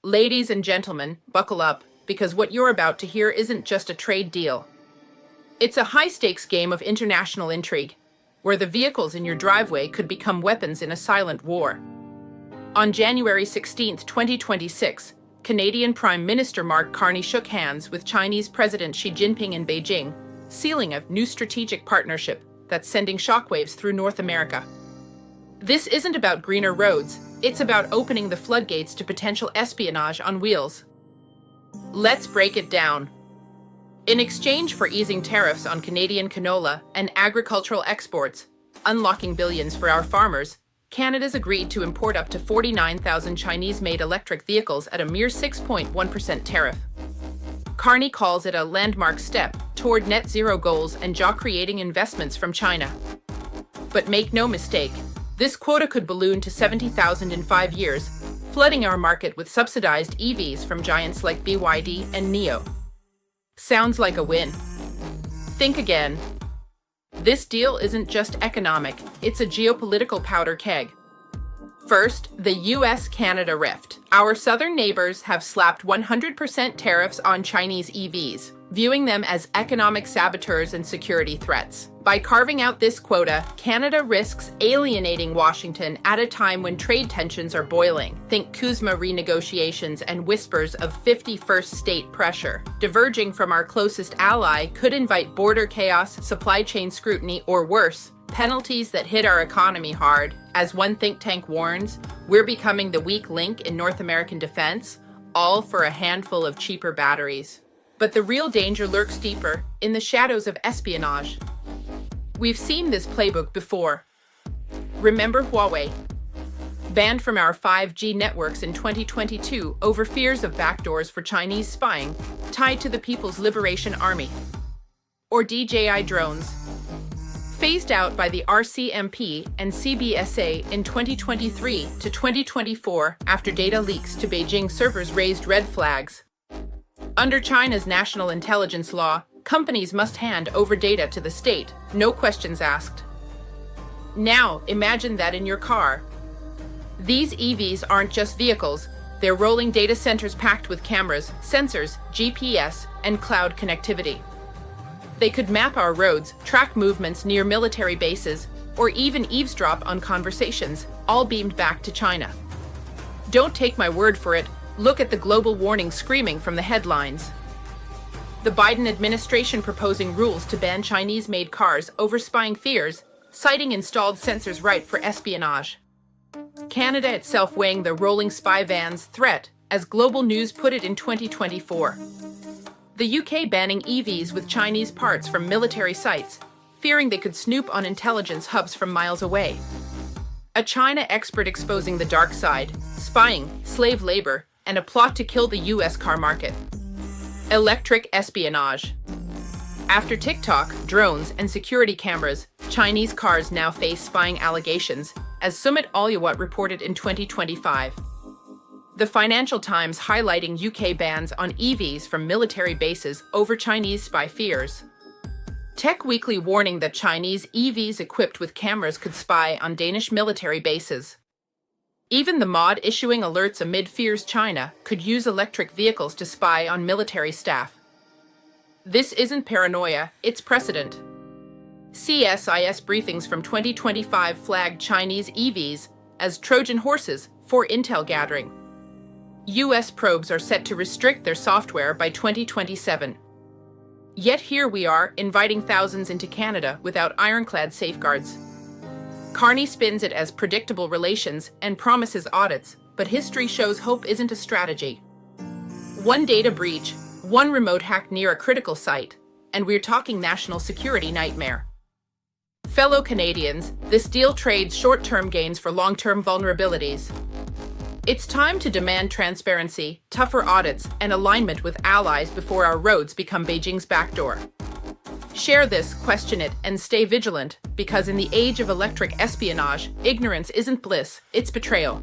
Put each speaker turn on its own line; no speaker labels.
Ladies and gentlemen, buckle up, because what you're about to hear isn't just a trade deal. It's a high-stakes game of international intrigue, where the vehicles in your driveway could become weapons in a silent war. On January 16, 2026, Canadian Prime Minister Mark Carney shook hands with Chinese President Xi Jinping in Beijing, sealing a new strategic partnership that's sending shockwaves through North America. This isn't about greener roads, it's about opening the floodgates to potential espionage on wheels. Let's break it down. In exchange for easing tariffs on Canadian canola and agricultural exports, unlocking billions for our farmers, Canada's agreed to import up to 49,000 Chinese-made electric vehicles at a mere 6.1% tariff. Carney calls it a landmark step toward net zero goals and job-creating investments from China. But make no mistake, this quota could balloon to 70,000 in 5 years, flooding our market with subsidized EVs from giants like BYD and NIO. Sounds like a win. Think again. This deal isn't just economic, it's a geopolitical powder keg. First, the US-Canada rift. Our southern neighbors have slapped 100% tariffs on Chinese EVs, viewing them as economic saboteurs and security threats. By carving out this quota, Canada risks alienating Washington at a time when trade tensions are boiling. Think CUSMA renegotiations and whispers of 51st state pressure. Diverging from our closest ally could invite border chaos, supply chain scrutiny, or worse, penalties that hit our economy hard. As one think tank warns, we're becoming the weak link in North American defense, all for a handful of cheaper batteries. But the real danger lurks deeper, in the shadows of espionage. We've seen this playbook before. Remember Huawei? Banned from our 5G networks in 2022 over fears of backdoors for Chinese spying tied to the People's Liberation Army. Or DJI drones. Phased out by the RCMP and CBSA in 2023 to 2024 after data leaks to Beijing servers raised red flags. Under China's national intelligence law, companies must hand over data to the state, no questions asked. Now, imagine that in your car. These EVs aren't just vehicles, they're rolling data centers packed with cameras, sensors, GPS, and cloud connectivity. They could map our roads, track movements near military bases, or even eavesdrop on conversations, all beamed back to China. Don't take my word for it, look at the global warning screaming from the headlines. The Biden administration proposing rules to ban Chinese-made cars over spying fears, citing installed sensors ripe for espionage. Canada itself weighing the rolling spy van's threat, as Global News put it in 2024. The UK banning EVs with Chinese parts from military sites, fearing they could snoop on intelligence hubs from miles away. A China expert exposing the dark side, spying, slave labor, and a plot to kill the US car market. Electric espionage. After TikTok, drones, and security cameras, Chinese cars now face spying allegations, as Sumit Alyawat reported in 2025. The Financial Times highlighting UK bans on EVs from military bases over Chinese spy fears. Tech Weekly warning that Chinese EVs equipped with cameras could spy on Danish military bases. Even the mod issuing alerts amid fears China could use electric vehicles to spy on military staff. This isn't paranoia, it's precedent. CSIS briefings from 2025 flagged Chinese EVs as Trojan horses for intel gathering. US probes are set to restrict their software by 2027. Yet here we are, inviting thousands into Canada without ironclad safeguards. Carney spins it as predictable relations and promises audits, but history shows hope isn't a strategy. One data breach, one remote hack near a critical site, and we're talking national security nightmare. Fellow Canadians, this deal trades short-term gains for long-term vulnerabilities. It's time to demand transparency, tougher audits, and alignment with allies before our roads become Beijing's backdoor. Share this, question it, and stay vigilant, because in the age of electric espionage, ignorance isn't bliss, it's betrayal.